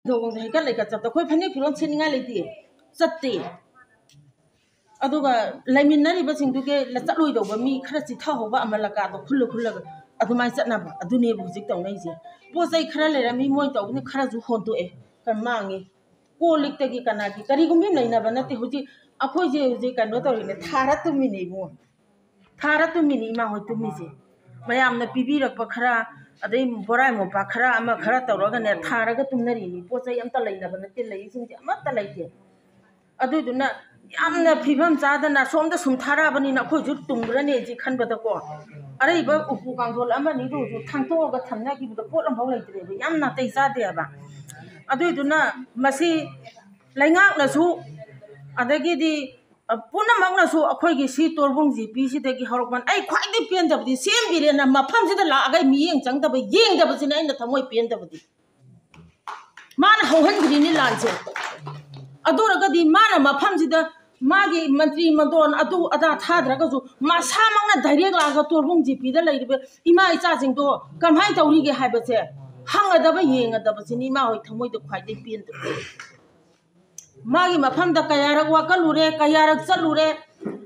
Dong hai ka lai ka chat to khoi phani philon sininga leiti chatte aduga laimin nari ba sing du ke la chatloi do ba mi khara chi tha ho ba amala ka to khullu khullu adumai chatna ba adune bu jik tong nai je po sai khara le ra mi moi to ni khara ju hon to e kan mangi ko lik te gi kana gi kari gum lai na ba na te huji akhoi je kan no to ri ne thara tu mi nei bo thara tu mi ni ma hoi tu mi je mayam na pibi rak pa khara adai borai mo pa khara ama khara tawraga ne tharaga tumnari ni pochai amta laina bana te lai sing ja amta laite adu duna yamna phibam chadana somda sum thara bani na khoi ju tumgrane ji khanbada ko arai ba upu kangthol ama ni ru ju thangto ga thamna ki bu pot am bau laitre ba yamna tai sa de ba adu duna masi laingak na su adagi di puna magna su akhoi gi si torbung ji pi si de gi horokman ai khwai di pen da bi sem bi re na mafam si da la ga mi yeng chang da ba yeng da ba si na ina thamoi pen da ba di man ho han gi ni lan che adu ra ga di man mafam si da magi mantri mandon adu ada tha dra ga ju ma sa magna direct la ga torbung ji pi da lai ri ima icha jing do kam hai tawri ge hai ba che hang da ba yeng da ba si ni ma hoi thamoi da khwai di pen da magi mafam da kayarak wakalure kayarak chalure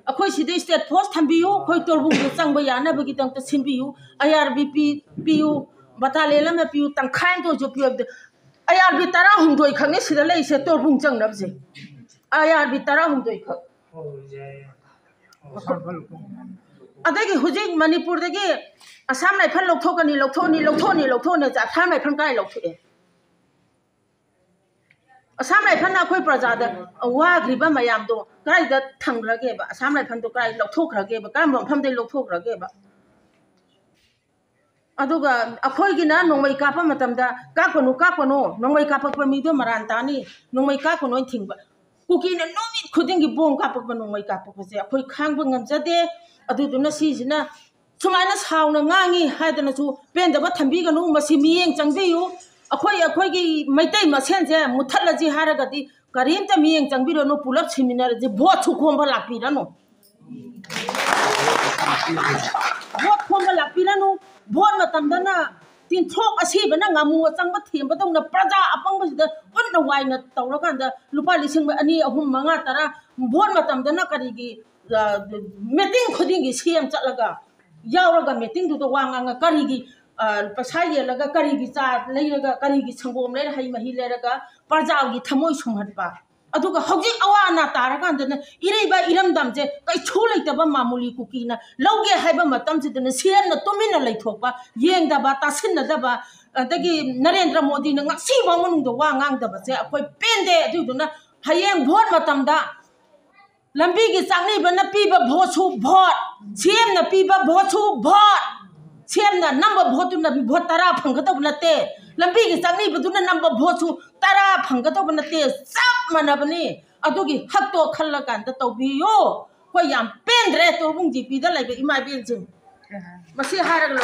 akhoi sidai state post thambiyu khoi torbung ge changba yana bagi tang ta sinbiyu IRBP PU battalion ma PU tangkhain to jo PU IRB tara humdoi khangni sida lei se torbung changnab je IRB tara humdoi khak adagi hujik manipur dagi asam lai phan lokthoni ja tham lai phan kai lokthe asam lai phan na khoi praja da wa griba mayam do kai da thangrage ba asam lai phan do kai lokthokrage ba kam rong pham dei lokthokrage ba aduga akhoi gi na nongmai ka pa matam da ka kono nongmai ka pa mi do maran ta ni nongmai ka kono thingba kuki na nomi khuding gi bong ka pa nongmai ka pa je akhoi khang ba ngam jade adu du na si jina sumaina sauna ngangi haidana chu pen da ba thambi ga no masi mi yeng changbe yu akhoi gi maitai masen je muthala ji haraga di karim ta mi yeng changbi ro no pulap seminar je bho chu khom ba lakpi ra no bho khom ba lakpi ra no bho matam da na tin thok asi bana ngamu changba them ba dong na praja apang ba da un na wai na tawra kan da lupa lising ba ani ahum manga tara bho matam da na kari gi meeting khuding gi siam chalaga yauraga meeting du do wanga kari gi pasai laga kari gi cha leilaga kari gi sangom le hai mahi leraga parjao gi thamoi sumhat ba aduga hojik awana taraga andana irei ba iram dam je kai chu leita ba mamuli kuki na loge haiba matam je dana siam na tumina leithok ba yeng da ba tasin na da ba adagi Narendra Modi na ngasi ba manung do wa ngang da ba je akoi pende adu duna hayeng bhot matam da lambi gi changni ba na pi ba bhochu bhot siam na pi ba bhochu bhot siam na number bhot na bhot tara phangga to na te lambi gi changni ba du na number bhochu tara phangga to na te sap manabani adugi hakto khalla kan ta tawbiyo ko yam pendre to bung ji pi da lai ba imai bin jing masi harag lo